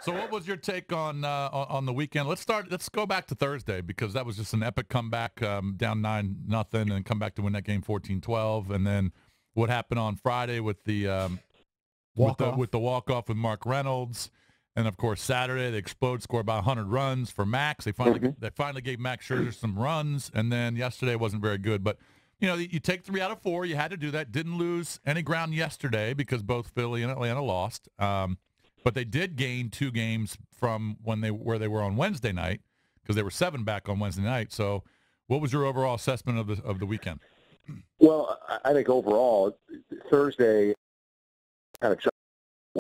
So what was your take on the weekend? Let's go back to Thursday because that was just an epic comeback, down 9-0, and come back to win that game 14-12. And then what happened on Friday with the walk off with Mark Reynolds, and of course Saturday they explode, score about 100 runs for Max. They finally gave Max Scherzer some runs, and then yesterday wasn't very good. But you take 3 out of 4. You had to do that. Didn't lose any ground yesterday because both Philly and Atlanta lost. But they did gain 2 games from where they were on Wednesday night because they were 7 back on Wednesday night. So, what was your overall assessment of the weekend? Well, I think overall Thursday kind of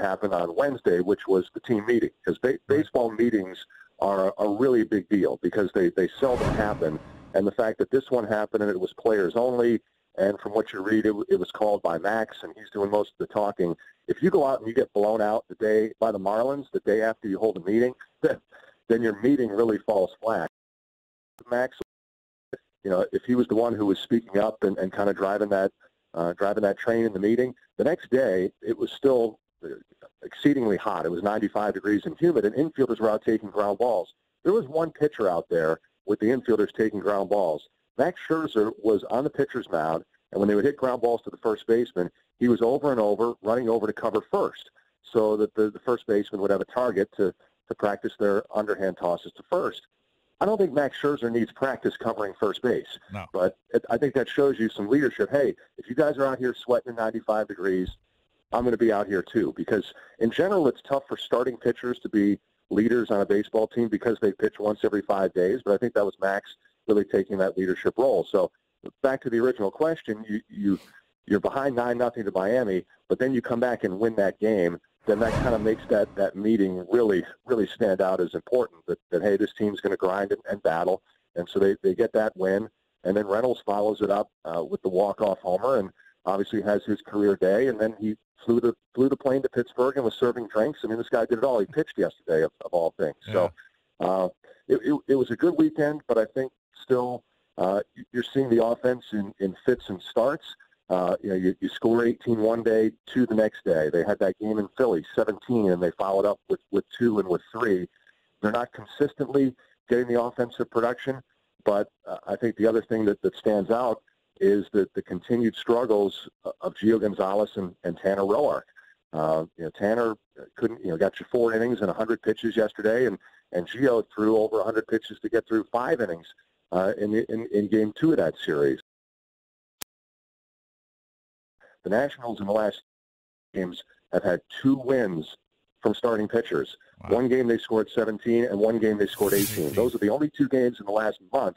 happened on Wednesday, which was the team meeting, because baseball meetings are a really big deal because they seldom happen, and the fact that this one happened and it was players only. And from what you read, it was called by Max, and he's doing most of the talking. If you go out and you get blown out the day by the Marlins, the day after you hold a meeting, then your meeting really falls flat. Max, if he was the one who was speaking up and kind of driving that train in the meeting, the next day it was still exceedingly hot. It was 95 degrees and humid, and infielders were out taking ground balls. There was one pitcher out there with the infielders taking ground balls. Max Scherzer was on the pitcher's mound, and when they would hit ground balls to the first baseman, he was over and over, running over to cover first, so that the first baseman would have a target to practice their underhand tosses to first. I don't think Max Scherzer needs practice covering first base, no. But I think that shows you some leadership. Hey, if you guys are out here sweating in 95 degrees, I'm going to be out here too, because in general it's tough for starting pitchers to be leaders on a baseball team because they pitch once every 5 days, but I think that was Max really taking that leadership role. So back to the original question, you're behind 9-0 to Miami, but then you come back and win that game, then that kind of makes that meeting really, really stand out as important, that hey, this team's going to grind and battle. And so they get that win, and then Reynolds follows it up with the walk-off homer, and obviously has his career day, and then he flew the plane to Pittsburgh and was serving drinks. I mean, this guy did it all. He pitched yesterday, of all things. Yeah. So it was a good weekend, but I think still you're seeing the offense in fits and starts. You score 18 one day, 2 the next day. They had that game in Philly, 17, and they followed up with 2 and with 3. They're not consistently getting the offensive production, but I think the other thing that stands out is that the continued struggles of Gio Gonzalez and Tanner Roark. Tanner got you 4 innings and 100 pitches yesterday, and Gio threw over 100 pitches to get through 5 innings in Game 2 of that series. The Nationals in the last games have had 2 wins from starting pitchers. Wow. One game they scored 17, and one game they scored 18. Those are the only 2 games in the last month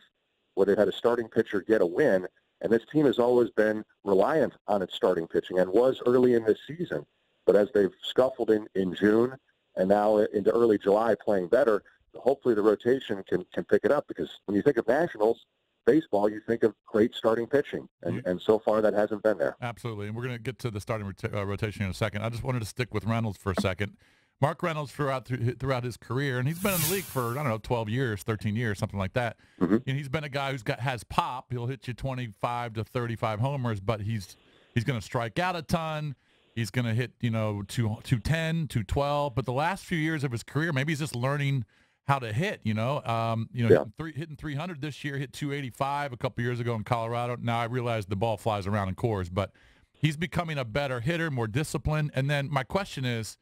where they've had a starting pitcher get a win. And this team has always been reliant on its starting pitching, and was early in this season. But as they've scuffled in June and now into early July playing better, hopefully the rotation can pick it up, because when you think of Nationals baseball, you think of great starting pitching, and so far that hasn't been there. Absolutely, and we're going to get to the starting rotation in a second. I just wanted to stick with Reynolds for a second. Mark Reynolds throughout his career, and he's been in the league for, 12 years, 13 years, something like that. Mm-hmm. And he's been a guy has pop. He'll hit you 25 to 35 homers, but he's going to strike out a ton. He's going to hit, 210, 212. But the last few years of his career, maybe he's just learning how to hit, hitting 300 this year, hit 285 a couple years ago in Colorado. Now I realize the ball flies around in cores, but he's becoming a better hitter, more disciplined. And then my question is,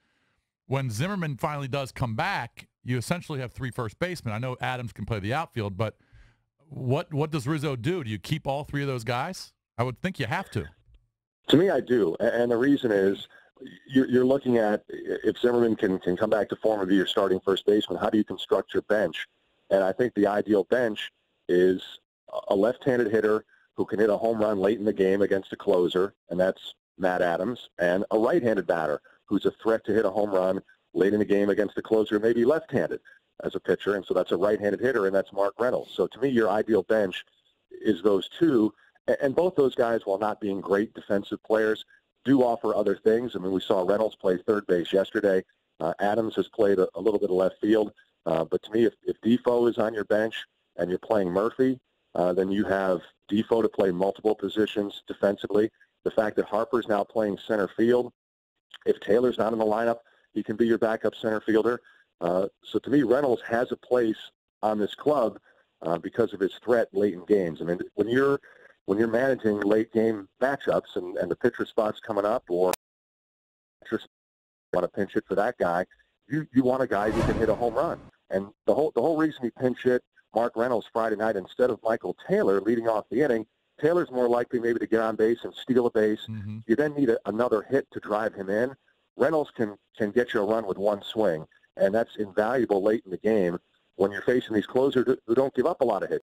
when Zimmerman finally does come back, you essentially have 3 first basemen. I know Adams can play the outfield, but what does Rizzo do? Do you keep all 3 of those guys? I would think you have to. To me, I do. And the reason is you're looking at, if Zimmerman can come back to form and be your starting first baseman, how do you construct your bench? And I think the ideal bench is a left-handed hitter who can hit a home run late in the game against a closer, and that's Matt Adams, and a right-handed batter who's a threat to hit a home run late in the game against the closer, maybe left-handed as a pitcher, and so that's a right-handed hitter, and that's Mark Reynolds. So to me, your ideal bench is those 2, and both those guys, while not being great defensive players, do offer other things. I mean, we saw Reynolds play third base yesterday. Adams has played a little bit of left field, but to me, if Defoe is on your bench and you're playing Murphy, then you have Defoe to play multiple positions defensively. The fact that Harper's now playing center field, if Taylor's not in the lineup, he can be your backup center fielder. So to me, Reynolds has a place on this club because of his threat late in games. I mean, when you're managing late game matchups and the pitcher spot's coming up, or you want to pinch hit for that guy, you want a guy who can hit a home run. And the whole reason he pinch hit Mark Reynolds Friday night instead of Michael Taylor leading off the inning, Taylor's more likely maybe to get on base and steal a base. Mm-hmm. You then need another hit to drive him in. Reynolds can get you a run with one swing, and that's invaluable late in the game when you're facing these closers who don't give up a lot of hits.